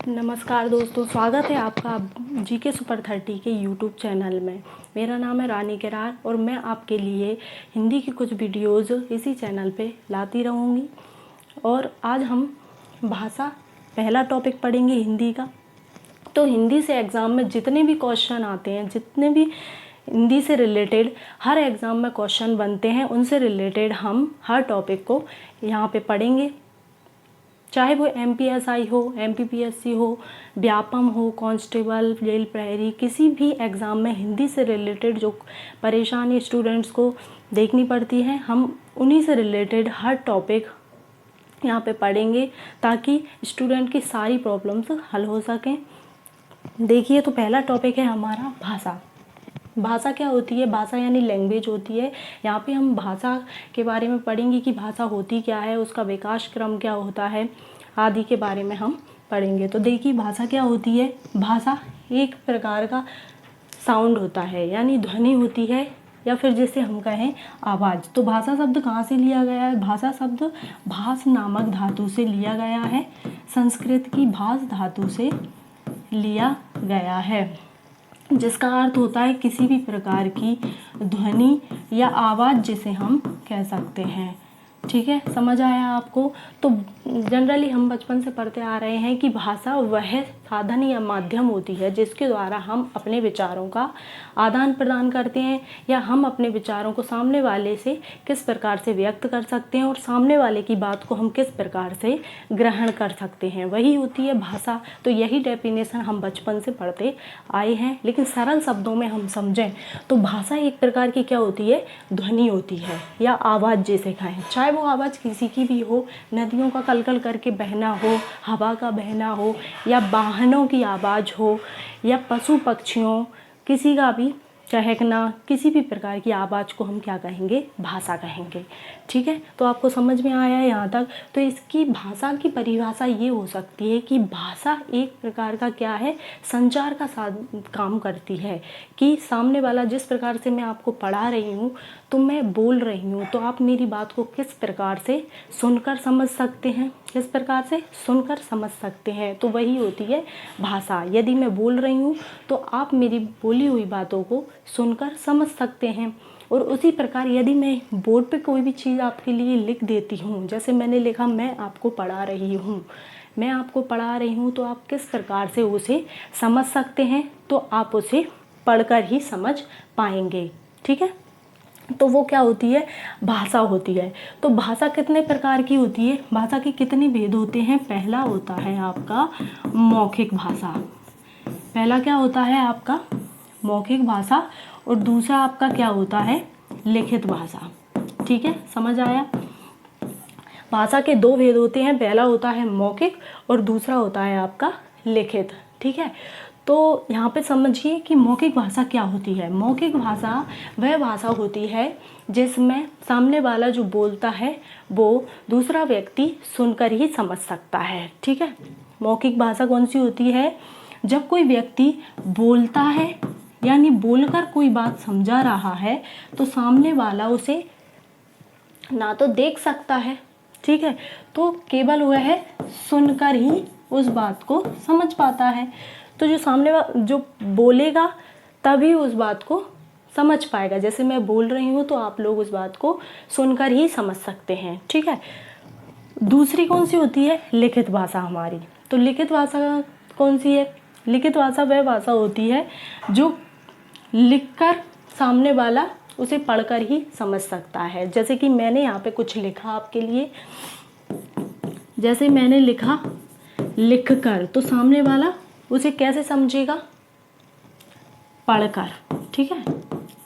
नमस्कार दोस्तों, स्वागत है आपका जीके सुपर 30 के यूट्यूब चैनल में। मेरा नाम है रानी किरार और मैं आपके लिए हिंदी की कुछ वीडियोस इसी चैनल पे लाती रहूँगी। और आज हम भाषा पहला टॉपिक पढ़ेंगे हिंदी का। तो हिंदी से एग्ज़ाम में जितने भी क्वेश्चन आते हैं, जितने भी हिंदी से रिलेटेड हर एग्ज़ाम में क्वेश्चन बनते हैं, उनसे रिलेटेड हम हर टॉपिक को यहाँ पे पढ़ेंगे। चाहे वो MPSI हो, MPPSC हो, व्यापम हो, कांस्टेबल, जेल प्रहरी, किसी भी एग्ज़ाम में हिंदी से रिलेटेड जो परेशानी स्टूडेंट्स को देखनी पड़ती है, हम उन्हीं से रिलेटेड हर टॉपिक यहाँ पे पढ़ेंगे ताकि स्टूडेंट की सारी प्रॉब्लम्स हल हो सकें। देखिए, तो पहला टॉपिक है हमारा भाषा। भाषा क्या होती है? भाषा यानी लैंग्वेज होती है। यहाँ पे हम भाषा के बारे में पढ़ेंगे कि भाषा होती क्या है, उसका विकास क्रम क्या होता है, आदि के बारे में हम पढ़ेंगे। तो देखिए, भाषा क्या होती है? भाषा एक प्रकार का साउंड होता है, यानी ध्वनि होती है, या फिर जिसे हम कहें आवाज़। तो भाषा शब्द कहाँ से लिया गया है? भाषा शब्द भास नामक धातु से लिया गया है। संस्कृत की भास धातु से लिया गया है, जिसका अर्थ होता है किसी भी प्रकार की ध्वनि या आवाज़, जिसे हम कह सकते हैं। ठीक है, समझ आया आपको? तो जनरली हम बचपन से पढ़ते आ रहे हैं कि भाषा वह साधन या माध्यम होती है जिसके द्वारा हम अपने विचारों का आदान प्रदान करते हैं, या हम अपने विचारों को सामने वाले से किस प्रकार से व्यक्त कर सकते हैं और सामने वाले की बात को हम किस प्रकार से ग्रहण कर सकते हैं, वही होती है भाषा। तो यही डेफिनेशन हम बचपन से पढ़ते आए हैं। लेकिन सरल शब्दों में हम समझें तो भाषा एक प्रकार की क्या होती है? ध्वनि होती है, या आवाज़ जिसे कहें। चाहे वो आवाज़ किसी की भी हो, नदियों का कलकल करके बहना हो, हवा का बहना हो, या वाहनों की आवाज़ हो, या पशु पक्षियों किसी का भी चहकना, किसी भी प्रकार की आवाज़ को हम क्या कहेंगे? भाषा कहेंगे। ठीक है, तो आपको समझ में आया है यहाँ तक? तो इसकी भाषा की परिभाषा ये हो सकती है कि भाषा एक प्रकार का क्या है? संचार का काम करती है, कि सामने वाला जिस प्रकार से मैं आपको पढ़ा रही हूँ, तो मैं बोल रही हूँ, तो आप मेरी बात को किस प्रकार से सुनकर समझ सकते हैं, किस प्रकार से सुनकर समझ सकते हैं, तो वही होती है भाषा। यदि मैं बोल रही हूँ तो आप मेरी बोली हुई बातों को सुनकर समझ सकते हैं। और उसी प्रकार यदि मैं बोर्ड पे कोई भी चीज़ आपके लिए लिख देती हूँ, जैसे मैंने लिखा मैं आपको पढ़ा रही हूँ, मैं आपको पढ़ा रही हूँ, तो आप किस प्रकार से उसे समझ सकते हैं? तो आप उसे पढ़कर ही समझ पाएंगे। ठीक है, तो वो क्या होती है? भाषा होती है। तो भाषा कितने प्रकार की होती है? भाषा के कितने भेद होते हैं? पहला होता है आपका मौखिक भाषा। पहला क्या होता है आपका? मौखिक भाषा। और दूसरा आपका क्या होता है? लिखित भाषा। ठीक है, समझ आया? भाषा के दो भेद होते हैं, पहला होता है मौखिक और दूसरा होता है आपका लिखित। ठीक है, तो यहाँ पे समझिए कि मौखिक भाषा क्या होती है। मौखिक भाषा वह भाषा होती है जिसमें सामने वाला जो बोलता है वो दूसरा व्यक्ति सुनकर ही समझ सकता है। ठीक है, मौखिक भाषा कौन सी होती है? जब कोई व्यक्ति बोलता है, यानी बोलकर कोई बात समझा रहा है, तो सामने वाला उसे ना तो देख सकता है, ठीक है, तो केवल वह है सुनकर ही उस बात को समझ पाता है। तो जो सामने जो बोलेगा तभी उस बात को समझ पाएगा। जैसे मैं बोल रही हूँ तो आप लोग उस बात को सुनकर ही समझ सकते हैं। ठीक है, दूसरी कौन सी होती है? लिखित भाषा हमारी। तो लिखित भाषा कौन सी है? लिखित भाषा वह भाषा होती है जो लिखकर सामने वाला उसे पढ़कर ही समझ सकता है। जैसे कि मैंने यहाँ पे कुछ लिखा आपके लिए, जैसे मैंने लिखा लिख कर, तो सामने वाला उसे कैसे समझेगा? पढ़कर। ठीक है,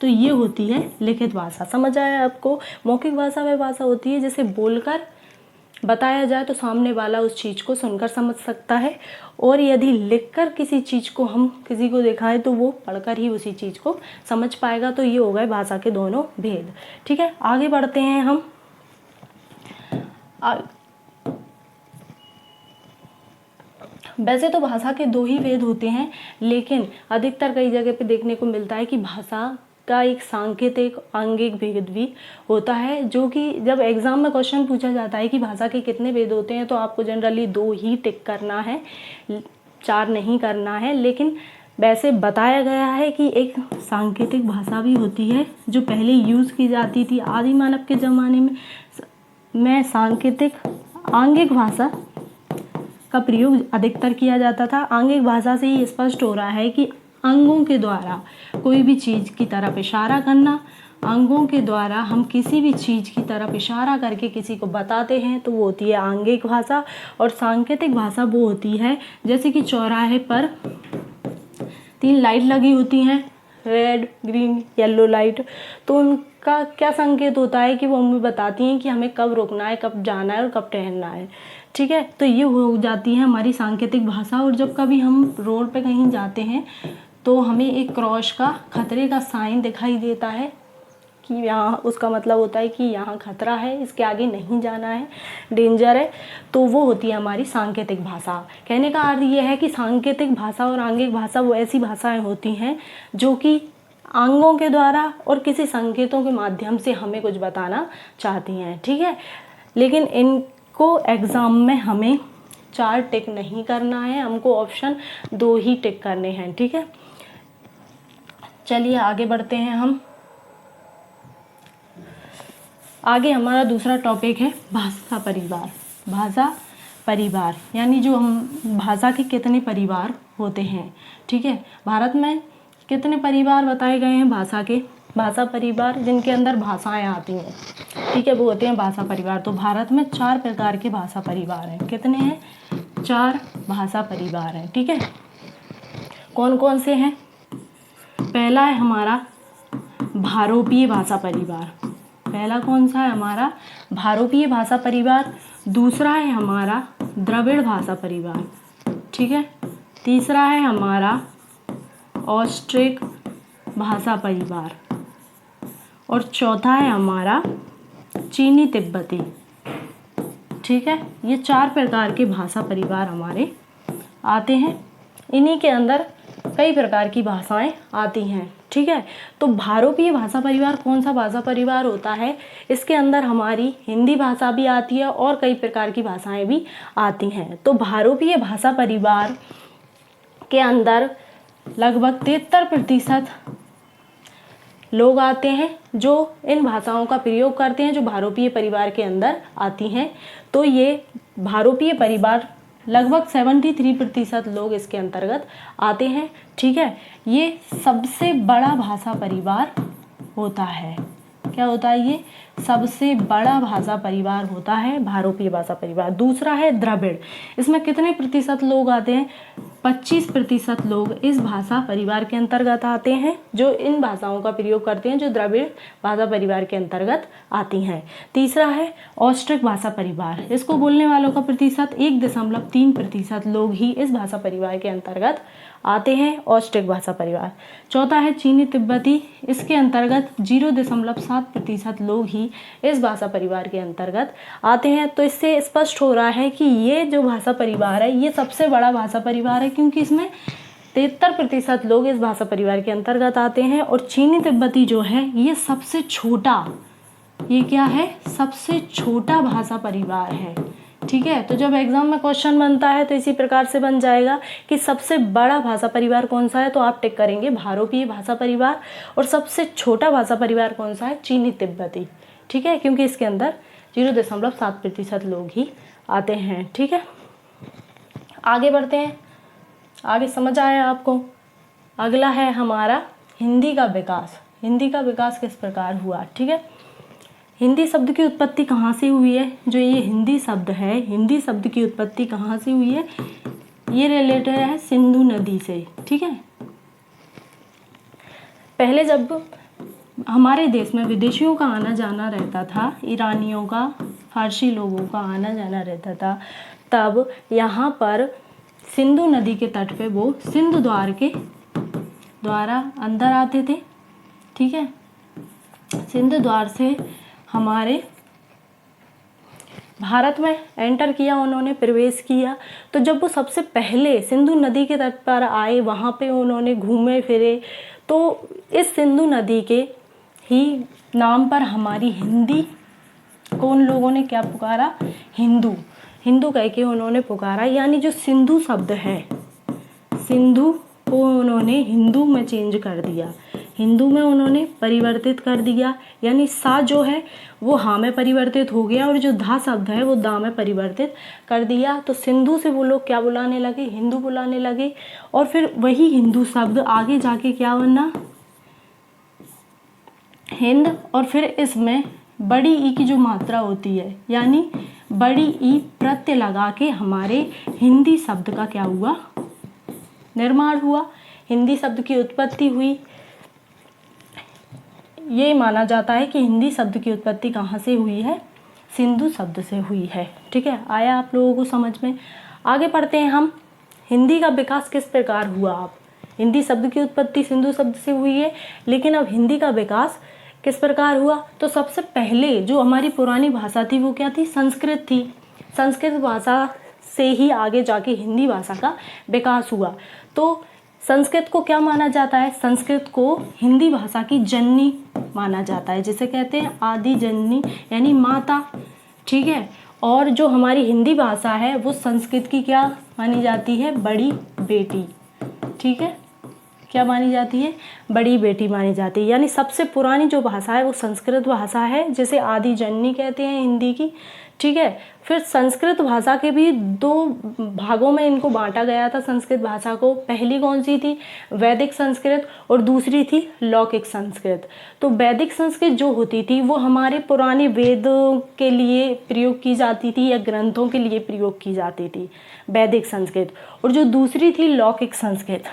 तो ये होती है लिखित भाषा। समझ आया आपको? मौखिक भाषा वह भाषा होती है जिसे बोलकर बताया जाए तो सामने वाला उस चीज़ को सुनकर समझ सकता है, और यदि लिखकर किसी चीज़ को हम किसी को दिखाएं तो वो पढ़कर ही उसी चीज़ को समझ पाएगा। तो ये हो गए भाषा के दोनों भेद। ठीक है, आगे बढ़ते हैं हम। वैसे तो भाषा के दो ही भेद होते हैं, लेकिन अधिकतर कई जगह पे देखने को मिलता है कि भाषा का एक सांकेतिक आंगिक भेद भी होता है, जो कि जब एग्जाम में क्वेश्चन पूछा जाता है कि भाषा के कितने भेद होते हैं, तो आपको जनरली दो ही टिक करना है। 4 नहीं करना है, लेकिन वैसे बताया गया है कि एक सांकेतिक भाषा भी होती है जो पहले यूज़ की जाती थी आदि मानव के ज़माने में सांकेतिक आंगिक भाषा का प्रयोग अधिकतर किया जाता था। आंगिक भाषा से ही स्पष्ट हो रहा है कि अंगों के द्वारा कोई भी चीज़ की तरफ इशारा करना, अंगों के द्वारा हम किसी भी चीज़ की तरफ इशारा करके किसी को बताते हैं तो वो होती है आंगिक भाषा। और सांकेतिक भाषा वो होती है जैसे कि चौराहे पर 3 लाइट लगी होती हैं, रेड, ग्रीन, येलो लाइट, तो उनका क्या संकेत होता है कि वो हमें बताती हैं कि हमें कब रुकना है, कब जाना है और कब ठहरना है। ठीक है, तो ये हो जाती है हमारी सांकेतिक भाषा। और जब कभी हम रोड पे कहीं जाते हैं तो हमें एक क्रॉस का खतरे का साइन दिखाई देता है कि यहाँ, उसका मतलब होता है कि यहाँ खतरा है, इसके आगे नहीं जाना है, डेंजर है, तो वो होती है हमारी सांकेतिक भाषा। कहने का अर्थ ये है कि सांकेतिक भाषा और आंगिक भाषा वो ऐसी भाषाएं होती हैं जो कि अंगों के द्वारा और किसी संकेतों के माध्यम से हमें कुछ बताना चाहती हैं। ठीक है, लेकिन इनको एग्ज़ाम में हमें 4 टिक नहीं करना है, हमको ऑप्शन 2 ही टिक करने हैं। ठीक है, चलिए आगे बढ़ते हैं हम। आगे हमारा दूसरा टॉपिक है भाषा परिवार। भाषा परिवार यानी जो हम भाषा के कितने परिवार होते हैं। ठीक है, भारत में कितने परिवार बताए गए हैं भाषा के? भाषा परिवार जिनके अंदर भाषाएं आती हैं, ठीक है, वो होते हैं भाषा परिवार। तो भारत में 4 प्रकार के भाषा परिवार हैं। कितने हैं? 4 भाषा परिवार हैं। ठीक है, कौन कौन से हैं? पहला है हमारा भारोपीय भाषा परिवार। पहला कौन सा है? हमारा भारोपीय भाषा परिवार। दूसरा है हमारा द्रविड़ भाषा परिवार। ठीक है, तीसरा है हमारा ऑस्ट्रिक भाषा परिवार और चौथा है हमारा चीनी तिब्बती। ठीक है, ये 4 प्रकार के भाषा परिवार हमारे आते हैं। इन्हीं के अंदर कई प्रकार की भाषाएं आती हैं। ठीक है, तो भारोपीय भाषा परिवार कौन सा भाषा परिवार होता है? इसके अंदर हमारी हिंदी भाषा भी आती है और कई प्रकार की भाषाएं भी आती हैं। तो भारोपीय भाषा परिवार के अंदर लगभग 73% लोग आते हैं जो इन भाषाओं का प्रयोग करते हैं, जो भारोपीय परिवार के अंदर आती हैं। तो ये भारोपीय परिवार लगभग 73% लोग इसके अंतर्गत आते हैं। ठीक है, ये सबसे बड़ा भाषा परिवार होता है। क्या होता है? ये सबसे बड़ा भाषा परिवार होता है भारोपीय भाषा परिवार। दूसरा है द्रविड़। इसमें कितने प्रतिशत लोग आते हैं? 25% लोग इस भाषा परिवार के अंतर्गत आते हैं, जो इन भाषाओं का प्रयोग करते हैं, जो द्रविड़ भाषा परिवार के अंतर्गत आती हैं। तीसरा है ऑस्ट्रिक भाषा परिवार। इसको बोलने वालों का प्रतिशत 1.3% लोग ही इस भाषा परिवार के अंतर्गत आते हैं, ऑस्ट्रिक भाषा परिवार। चौथा है चीनी तिब्बती। इसके अंतर्गत 0.7% लोग ही इस भाषा परिवार के अंतर्गत आते हैं। तो इससे स्पष्ट हो रहा है कि ये जो भाषा परिवार है ये सबसे बड़ा भाषा परिवार है, क्योंकि इसमें 73% लोग इस भाषा परिवार के अंतर्गत आते हैं। और चीनी तिब्बती जो है ये सबसे छोटा, ये क्या है? सबसे छोटा भाषा परिवार है। ठीक है, तो जब एग्जाम में क्वेश्चन बनता है तो इसी प्रकार से बन जाएगा कि सबसे बड़ा भाषा परिवार कौन सा है, तो आप टिक करेंगे भारोपीय भाषा परिवार। और सबसे छोटा भाषा परिवार कौन सा है? चीनी तिब्बती। ठीक है, क्योंकि इसके अंदर 0.7% लोग ही आते हैं। ठीक है, आगे बढ़ते हैं। आगे समझ आया आपको? अगला है हमारा हिंदी का विकास। हिंदी का विकास किस प्रकार हुआ? ठीक है, हिंदी शब्द की उत्पत्ति कहाँ से हुई है? जो ये हिंदी शब्द है, हिंदी शब्द की उत्पत्ति कहाँ से हुई है? ये रिलेटेड है सिंधु नदी से। ठीक है, पहले जब हमारे देश में विदेशियों का आना जाना रहता था, ईरानियों का, फारसी लोगों का आना जाना रहता था, तब यहाँ पर सिंधु नदी के तट पे वो सिंधु द्वार के द्वारा अंदर आते थे। ठीक है, सिंधु द्वार से हमारे भारत में एंटर किया, उन्होंने प्रवेश किया। तो जब वो सबसे पहले सिंधु नदी के तट पर आए, वहाँ पे उन्होंने घूमे फिरे, तो इस सिंधु नदी के ही नाम पर हमारी हिंदी को उन लोगों ने क्या पुकारा? हिंदू। हिंदू कह के उन्होंने पुकारा। यानी जो सिंधु शब्द है, सिंधु को उन्होंने हिंदू में चेंज कर दिया, हिंदू में उन्होंने परिवर्तित कर दिया, यानी सा जो है वो हा में परिवर्तित हो गया और जो धा शब्द है वो दा में परिवर्तित कर दिया। तो सिंधु से वो लोग क्या बुलाने लगे, हिंदू बुलाने लगे। और फिर वही हिंदू शब्द आगे जाके क्या बनना, हिंद। और फिर इसमें बड़ी ई की जो मात्रा होती है, यानी बड़ी ई प्रत्यय लगा के हमारे हिंदी शब्द का क्या हुआ, निर्माण हुआ, हिंदी शब्द की उत्पत्ति हुई। ये माना जाता है कि हिंदी शब्द की उत्पत्ति कहाँ से हुई है, सिंधु शब्द से हुई है। ठीक है, आया आप लोगों को समझ में। आगे पढ़ते हैं हम, हिंदी का विकास किस प्रकार हुआ। आप हिंदी शब्द की उत्पत्ति सिंधु शब्द से हुई है, लेकिन अब हिंदी का विकास किस प्रकार हुआ। तो सबसे पहले जो हमारी पुरानी भाषा थी वो क्या थी, संस्कृत थी। संस्कृत भाषा से ही आगे जाके हिंदी भाषा का विकास हुआ। तो संस्कृत को क्या माना जाता है, संस्कृत को हिंदी भाषा की जननी माना जाता है, जिसे कहते हैं आदि जननी, यानी माता। ठीक है, और जो हमारी हिंदी भाषा है वो संस्कृत की क्या मानी जाती है, बड़ी बेटी। ठीक है, क्या मानी जाती है, बड़ी बेटी मानी जाती है। यानी सबसे पुरानी जो भाषा है वो संस्कृत भाषा है, जिसे आदि जननी कहते हैं हिंदी की। ठीक है, फिर संस्कृत भाषा के भी दो भागों में इनको बांटा गया था संस्कृत भाषा को। पहली कौन सी थी, वैदिक संस्कृत, और दूसरी थी लौकिक संस्कृत। तो वैदिक संस्कृत जो होती थी वो हमारे पुराने वेदों के लिए प्रयोग की जाती थी या ग्रंथों के लिए प्रयोग की जाती थी, वैदिक संस्कृत। और जो दूसरी थी लौकिक संस्कृत।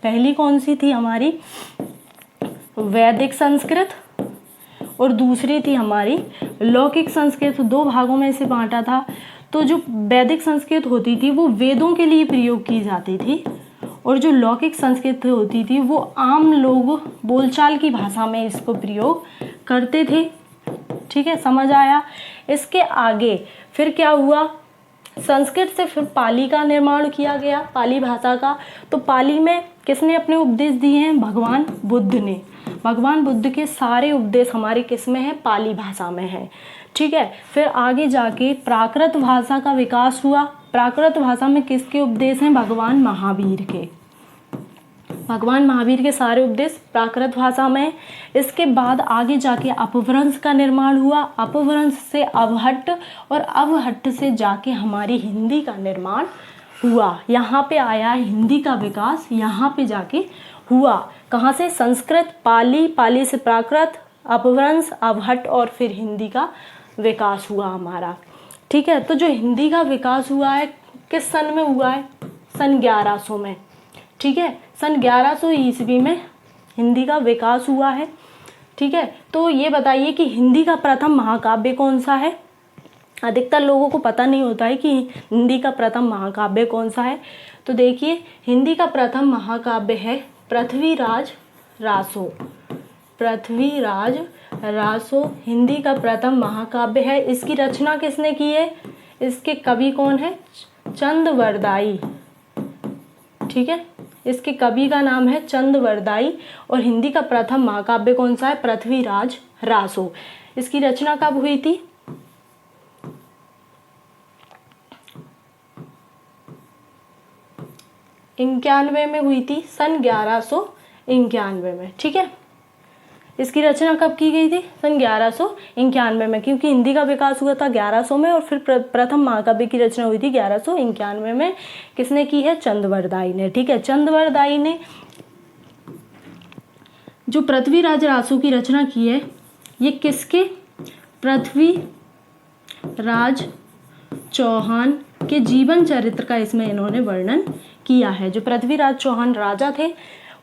पहली कौन सी थी हमारी, वैदिक संस्कृत, और दूसरी थी हमारी लौकिक संस्कृत। दो भागों में इसे बांटा था। तो जो वैदिक संस्कृत होती थी वो वेदों के लिए प्रयोग की जाती थी, और जो लौकिक संस्कृत होती थी वो आम लोग बोलचाल की भाषा में इसको प्रयोग करते थे। ठीक है, समझ आया। इसके आगे फिर क्या हुआ, संस्कृत से फिर पाली का निर्माण किया गया, पाली भाषा का। तो पाली में किसने अपने उपदेश दिए हैं, भगवान बुद्ध ने। भगवान बुद्ध के सारे उपदेश हमारे किस में है, पाली भाषा में है। ठीक है, फिर आगे जाके प्राकृत भाषा का विकास हुआ। प्राकृत भाषा में किसके उपदेश हैं, भगवान महावीर के। भगवान महावीर के सारे उपदेश प्राकृत भाषा में। इसके बाद आगे जाके अपभ्रंश का निर्माण हुआ। अपभ्रंश से अवहट्ट, और अवहट्ट से जाके हमारी हिंदी का निर्माण हुआ। यहाँ पे आया हिंदी का विकास, यहाँ पे जाके हुआ। कहाँ से, संस्कृत, पाली, पाली से प्राकृत, अपभ्रंश, अवहट्ट, और फिर हिंदी का विकास हुआ हमारा। ठीक है, तो जो हिंदी का विकास हुआ है किस सन में हुआ है, सन 1100 में। ठीक है, सन 1100 ईस्वी में हिंदी का विकास हुआ है। ठीक है, तो ये बताइए कि हिंदी का प्रथम महाकाव्य कौन सा है। अधिकतर लोगों को पता नहीं होता है कि हिंदी का प्रथम महाकाव्य कौन सा है। तो देखिए, हिंदी का प्रथम महाकाव्य है पृथ्वीराज रासो। पृथ्वीराज रासो हिंदी का प्रथम महाकाव्य है। इसकी रचना किसने की है, इसके कवि कौन है, चंदवरदाई। ठीक है, इसके कवि का नाम है चंदवरदाई। और हिंदी का प्रथम महाकाव्य कौन सा है, पृथ्वीराज रासो। इसकी रचना कब हुई थी, 91 में हुई थी, सन 1191 में। ठीक है, इसकी रचना कब की गई थी, सन 1191 में, क्योंकि हिंदी का विकास हुआ था 1100 में और फिर प्रथम महाकाव्य की रचना हुई थी 1191 में। किसने की है, चंदवरदाई ने। ठीक है, चंदवरदाई ने जो पृथ्वीराज रासो की रचना की है, ये किसके, पृथ्वीराज चौहान के जीवन चरित्र का इसमें इन्होंने वर्णन किया है। जो पृथ्वीराज चौहान राजा थे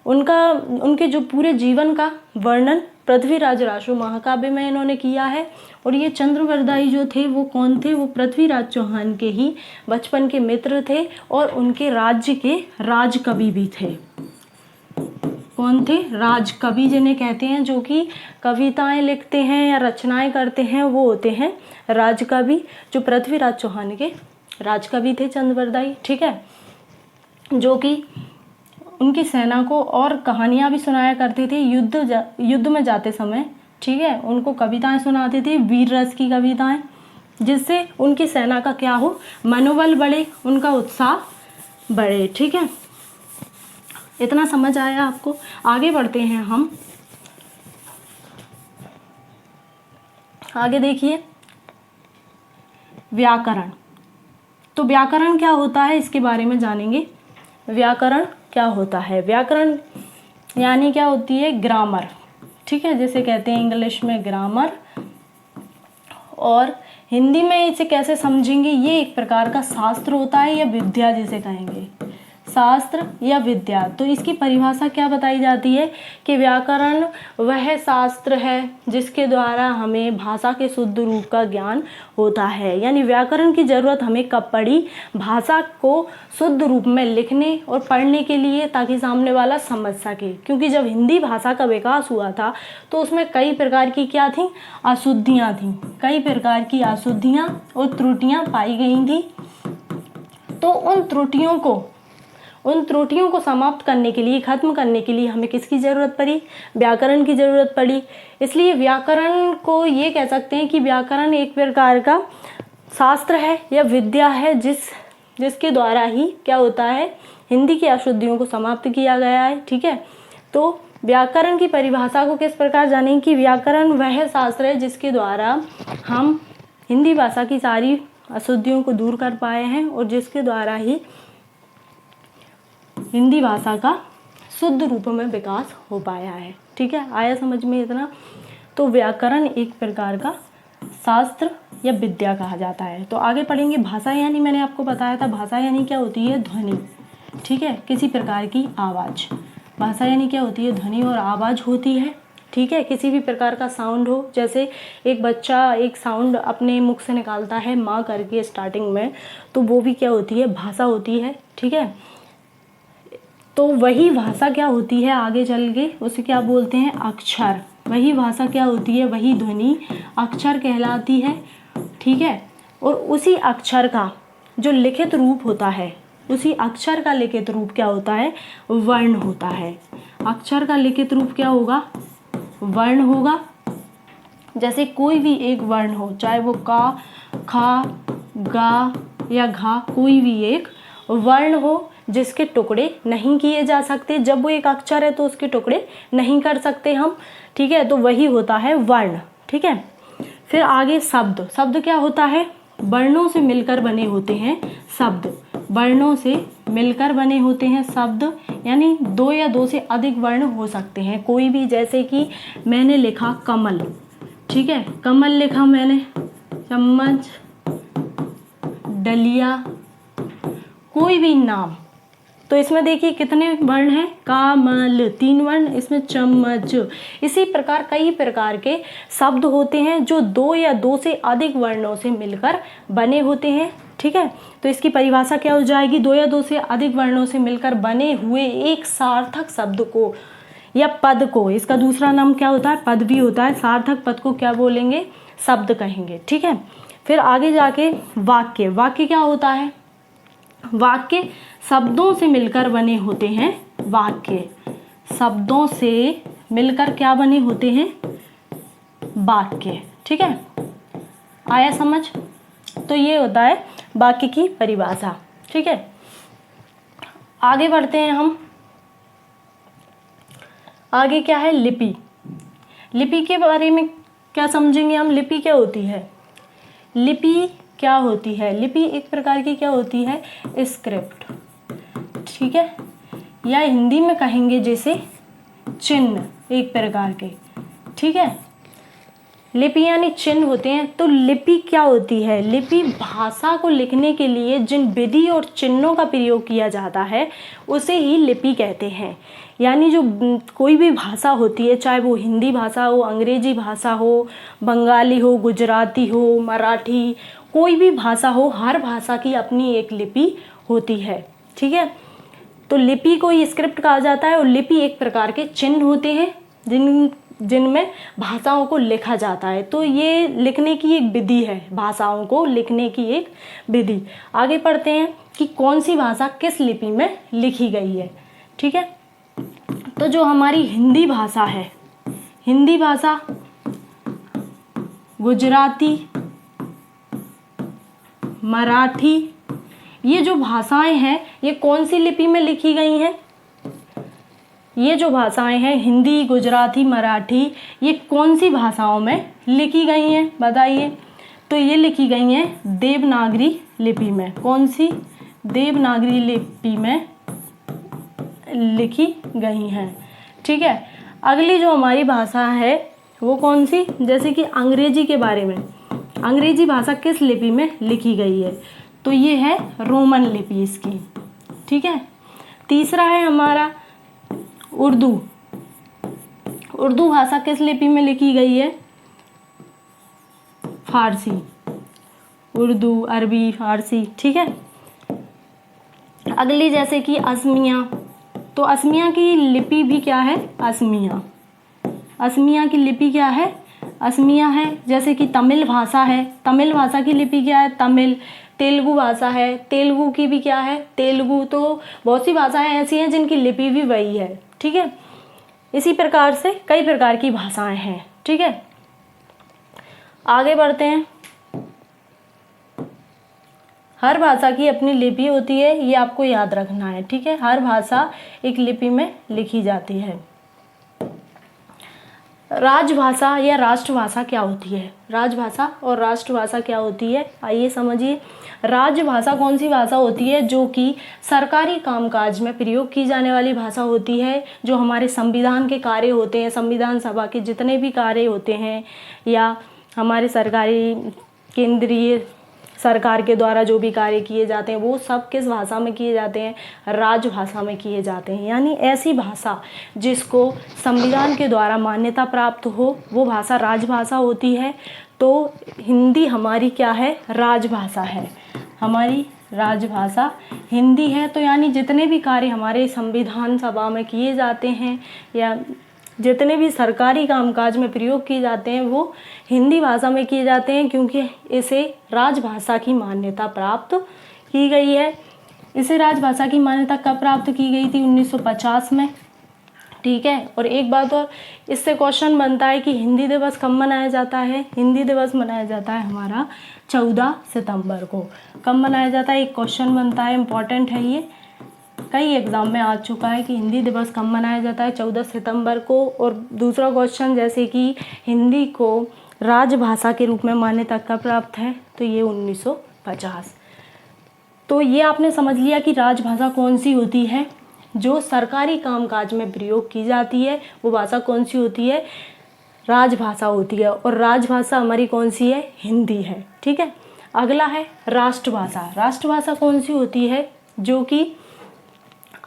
उनके जो पूरे जीवन का वर्णन पृथ्वीराज रासो महाकाव्य में इन्होंने किया है। और ये चंद्रवरदाई जो थे वो कौन थे, वो पृथ्वीराज चौहान के ही बचपन के मित्र थे और उनके राज्य के राजकवि भी थे। कौन थे, राजकवि जिन्हें कहते हैं, जो कि कविताएं लिखते हैं या रचनाएं करते हैं, वो होते हैं राजकवि। जो पृथ्वीराज चौहान के राजकवि थे चंद्रवरदाई। ठीक है, जो कि उनकी सेना को और कहानियां भी सुनाया करते थे युद्ध में जाते समय। ठीक है, उनको कविताएं सुनाते थे, वीर रस की कविताएं, जिससे उनकी सेना का क्या हो, मनोबल बढ़े, उनका उत्साह बढ़े। ठीक है, इतना समझ आया आपको? आगे बढ़ते हैं हम। आगे देखिए, व्याकरण। तो व्याकरण क्या होता है इसके बारे में जानेंगे। व्याकरण क्या होता है? व्याकरण यानी क्या होती है? ग्रामर, ठीक है, जिसे कहते हैं इंग्लिश में ग्रामर, और हिंदी में इसे कैसे समझेंगे? ये एक प्रकार का शास्त्र होता है या विद्या जिसे कहेंगे, शास्त्र या विद्या। तो इसकी परिभाषा क्या बताई जाती है कि व्याकरण वह शास्त्र है जिसके द्वारा हमें भाषा के शुद्ध रूप का ज्ञान होता है। यानी व्याकरण की ज़रूरत हमें कब पड़ी? भाषा को शुद्ध रूप में लिखने और पढ़ने के लिए, ताकि सामने वाला समझ सके। क्योंकि जब हिंदी भाषा का विकास हुआ था तो उसमें कई प्रकार की क्या थी? अशुद्धियाँ थीं, कई प्रकार की अशुद्धियाँ और त्रुटियाँ पाई गई थी। तो उन त्रुटियों को समाप्त करने के लिए, खत्म करने के लिए हमें किसकी ज़रूरत पड़ी? व्याकरण की ज़रूरत पड़ी। इसलिए व्याकरण को ये कह सकते हैं कि व्याकरण एक प्रकार का शास्त्र है या विद्या है जिसके द्वारा ही क्या होता है? हिंदी की अशुद्धियों को समाप्त किया गया है, ठीक है। तो व्याकरण की परिभाषा को किस प्रकार जानेंगे कि व्याकरण वह शास्त्र है जिसके द्वारा हम हिंदी भाषा की सारी अशुद्धियों को दूर कर पाए हैं और जिसके द्वारा ही हिंदी भाषा का शुद्ध रूप में विकास हो पाया है, ठीक है। आया समझ में इतना? तो व्याकरण एक प्रकार का शास्त्र या विद्या कहा जाता है। तो आगे पढ़ेंगे भाषा। यानी मैंने आपको बताया था, भाषा यानी क्या होती है? ध्वनि, ठीक है, किसी प्रकार की आवाज़। भाषा यानी क्या होती है? ध्वनि और आवाज़ होती है, ठीक है। किसी भी प्रकार का साउंड हो, जैसे एक बच्चा एक साउंड अपने मुख से निकालता है माँ करके स्टार्टिंग में, तो वो भी क्या होती है? भाषा होती है, ठीक है। तो वही भाषा क्या होती है आगे चल के? उसे क्या बोलते हैं? अक्षर। वही भाषा क्या होती है? वही ध्वनि अक्षर कहलाती है, ठीक है। और उसी अक्षर का जो लिखित रूप होता है, उसी अक्षर का लिखित रूप क्या होता है? वर्ण होता है। अक्षर का लिखित रूप क्या होगा? वर्ण होगा। जैसे कोई भी एक वर्ण हो, चाहे वो का, खा, गा या घा, कोई भी एक वर्ण हो जिसके टुकड़े नहीं किए जा सकते। जब वो एक अक्षर है तो उसके टुकड़े नहीं कर सकते हम, ठीक है। तो वही होता है वर्ण, ठीक है। फिर आगे शब्द। शब्द क्या होता है? वर्णों से मिलकर बने होते हैं शब्द। वर्णों से मिलकर बने होते हैं शब्द, यानी दो या दो से अधिक वर्ण हो सकते हैं कोई भी। जैसे कि मैंने लिखा कमल, ठीक है, कमल लिखा मैंने, चम्मच, डलिया, कोई भी नाम। तो इसमें देखिए कितने वर्ण हैं? कामल 3 वर्ण, इसमें चम्मच। इसी प्रकार कई प्रकार के शब्द होते हैं जो 2 या 2 से अधिक वर्णों से मिलकर बने होते हैं, ठीक है। तो इसकी परिभाषा क्या हो जाएगी? 2 या 2 से अधिक वर्णों से मिलकर बने हुए एक सार्थक शब्द को या पद को, इसका दूसरा नाम क्या होता है? पद भी होता है। सार्थक पद को क्या बोलेंगे? शब्द कहेंगे, ठीक है। फिर आगे जाके वाक्य। वाक्य क्या होता है? वाक्य शब्दों से मिलकर बने होते हैं। वाक्य शब्दों से मिलकर क्या बने होते हैं? वाक्य, ठीक है। आया समझ? तो ये होता है वाक्य की परिभाषा, ठीक है। आगे बढ़ते हैं हम। आगे क्या है? लिपि। लिपि के बारे में क्या समझेंगे हम? लिपि क्या होती है? लिपि क्या होती है? लिपि एक प्रकार की क्या होती है? स्क्रिप्ट, ठीक है, या हिंदी में कहेंगे जैसे चिन्ह एक प्रकार के, ठीक है। लिपि यानी चिन्ह होते हैं। तो लिपि क्या होती है? लिपि भाषा को लिखने के लिए जिन विधि और चिन्हों का प्रयोग किया जाता है उसे ही लिपि कहते हैं। यानी जो कोई भी भाषा होती है, चाहे वो हिंदी भाषा हो, अंग्रेजी भाषा हो, बंगाली हो, गुजराती हो, मराठी, कोई भी भाषा हो, हर भाषा की अपनी एक लिपि होती है, ठीक है। तो लिपि को ही स्क्रिप्ट कहा जाता है और लिपि एक प्रकार के चिन्ह होते हैं जिनमें भाषाओं को लिखा जाता है। तो ये लिखने की एक विधि है, भाषाओं को लिखने की एक विधि। आगे पढ़ते हैं कि कौन सी भाषा किस लिपि में लिखी गई है, ठीक है। तो जो हमारी हिंदी भाषा है, हिंदी भाषा, गुजराती, मराठी, ये जो भाषाएं हैं ये कौन सी लिपि में लिखी गई हैं? ये जो भाषाएं हैं हिंदी, गुजराती, मराठी, ये कौन सी भाषाओं में लिखी गई हैं बताइए। तो ये लिखी गई हैं देवनागरी लिपि में। कौन सी? देवनागरी लिपि में लिखी गई हैं। ठीक है। अगली जो हमारी भाषा है वो कौन सी? जैसे कि अंग्रेजी के बारे में, अंग्रेजी भाषा किस लिपि में लिखी गई है? तो ये है रोमन लिपि इसकी। ठीक है। तीसरा है हमारा उर्दू। उर्दू भाषा किस लिपि में लिखी गई है? फारसी। उर्दू, अरबी, फारसी। ठीक है। अगली जैसे कि असमिया, तो असमिया की लिपि भी क्या है? असमिया। असमिया की लिपि क्या है? असमिया है। जैसे कि तमिल भाषा है, तमिल भाषा की लिपि क्या है? तमिल। तेलुगु भाषा है, तेलुगु की भी क्या है? तेलुगु। तो बहुत सी भाषाएं ऐसी हैं जिनकी लिपि भी वही है। ठीक है। इसी प्रकार से कई प्रकार की भाषाएं हैं। ठीक है। आगे बढ़ते हैं। हर भाषा की अपनी लिपि होती है, ये आपको याद रखना है। ठीक है। हर भाषा एक लिपि में लिखी जाती है। राजभाषा या राष्ट्रभाषा क्या होती है? राजभाषा और राष्ट्रभाषा क्या होती है? आइए समझिए। राजभाषा कौन सी भाषा होती है? जो कि सरकारी कामकाज में प्रयोग की जाने वाली भाषा होती है। जो हमारे संविधान के कार्य होते हैं, संविधान सभा के जितने भी कार्य होते हैं, या हमारे सरकारी केंद्रीय सरकार के द्वारा जो भी कार्य किए जाते हैं, वो सब किस भाषा में किए जाते हैं? राजभाषा में किए जाते हैं। यानी ऐसी भाषा जिसको संविधान के द्वारा मान्यता प्राप्त हो, वो भाषा राजभाषा होती है। तो हिंदी हमारी क्या है? राजभाषा है। हमारी राजभाषा हिंदी है। तो यानी जितने भी कार्य हमारे संविधान सभा में किए जाते हैं, या जितने भी सरकारी कामकाज में प्रयोग किए जाते हैं, वो हिंदी भाषा में किए जाते हैं, क्योंकि इसे राजभाषा की मान्यता प्राप्त की गई है। इसे राजभाषा की मान्यता कब प्राप्त की गई थी? 1950 में। ठीक है। और एक बात और, इससे क्वेश्चन बनता है कि हिंदी दिवस कब मनाया जाता है? हिंदी दिवस मनाया जाता है हमारा 14 सितंबर को। कब मनाया जाता है? एक क्वेश्चन बनता है, इम्पॉर्टेंट है ये, कई एग्जाम में आ चुका है कि हिंदी दिवस कब मनाया जाता है? 14 सितंबर को। और दूसरा क्वेश्चन जैसे कि हिंदी को राजभाषा के रूप में मान्यता कब प्राप्त है? तो ये 1950। तो ये आपने समझ लिया कि राजभाषा कौन सी होती है? जो सरकारी कामकाज में प्रयोग की जाती है, वो भाषा कौन सी होती है? राजभाषा होती है। और राजभाषा हमारी कौन सी है? हिंदी है। ठीक है। अगला है राष्ट्रभाषा। राष्ट्रभाषा कौन सी होती है? जो कि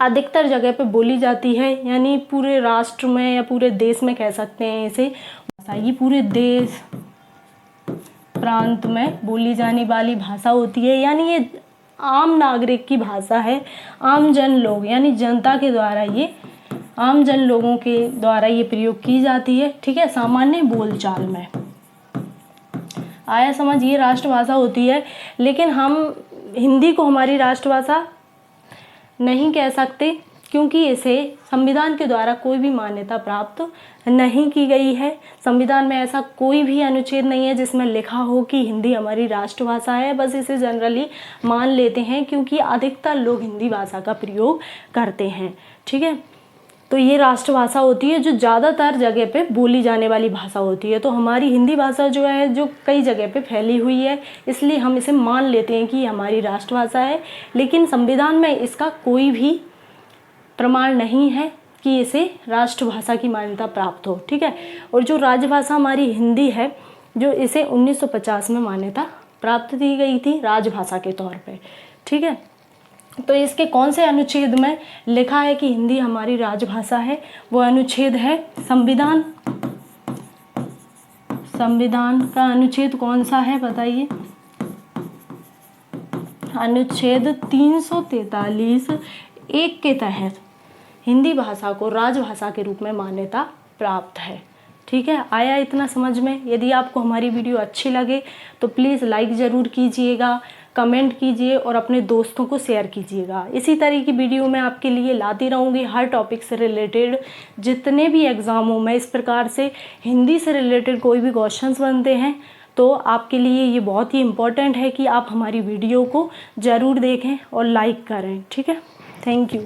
अधिकतर जगह पे बोली जाती है, यानी पूरे राष्ट्र में या पूरे देश में कह सकते हैं इसे। ये पूरे देश प्रांत में बोली जाने वाली भाषा होती है। यानी ये आम नागरिक की भाषा है। आम जन लोग, यानी जनता के द्वारा, ये आम जन लोगों के द्वारा ये प्रयोग की जाती है। ठीक है। सामान्य बोलचाल में। आया समझ? ये राष्ट्रभाषा होती है। लेकिन हम हिंदी को हमारी राष्ट्रभाषा नहीं कह सकते, क्योंकि इसे संविधान के द्वारा कोई भी मान्यता प्राप्त नहीं की गई है। संविधान में ऐसा कोई भी अनुच्छेद नहीं है जिसमें लिखा हो कि हिंदी हमारी राष्ट्रभाषा है। बस इसे जनरली मान लेते हैं, क्योंकि अधिकतर लोग हिंदी भाषा का प्रयोग करते हैं। ठीक है। तो ये राष्ट्रभाषा होती है, जो ज़्यादातर जगह पे बोली जाने वाली भाषा होती है। तो हमारी हिंदी भाषा जो है, जो कई जगह पे फैली हुई है, इसलिए हम इसे मान लेते हैं कि हमारी राष्ट्रभाषा है। लेकिन संविधान में इसका कोई भी प्रमाण नहीं है कि इसे राष्ट्रभाषा की मान्यता प्राप्त हो। ठीक है। और जो राजभाषा हमारी हिंदी है, जो इसे 1950 में मान्यता प्राप्त की गई थी राजभाषा के तौर पे। ठीक है। तो इसके कौन से अनुच्छेद में लिखा है कि हिंदी हमारी राजभाषा है? वो अनुच्छेद है संविधान। संविधान का अनुच्छेद कौन सा है बताइए? अनुच्छेद 343(1) के तहत हिंदी भाषा को राजभाषा के रूप में मान्यता प्राप्त है। ठीक है। आया इतना समझ में? यदि आपको हमारी वीडियो अच्छी लगे तो प्लीज़ लाइक ज़रूर कीजिएगा, कमेंट कीजिए और अपने दोस्तों को शेयर कीजिएगा। इसी तरह की वीडियो मैं आपके लिए लाती रहूँगी, हर टॉपिक से रिलेटेड। जितने भी एग्ज़ामों में इस प्रकार से हिंदी से रिलेटेड कोई भी क्वेश्चंस बनते हैं, तो आपके लिए ये बहुत ही इम्पोर्टेंट है कि आप हमारी वीडियो को ज़रूर देखें और लाइक करें। ठीक है। Thank you.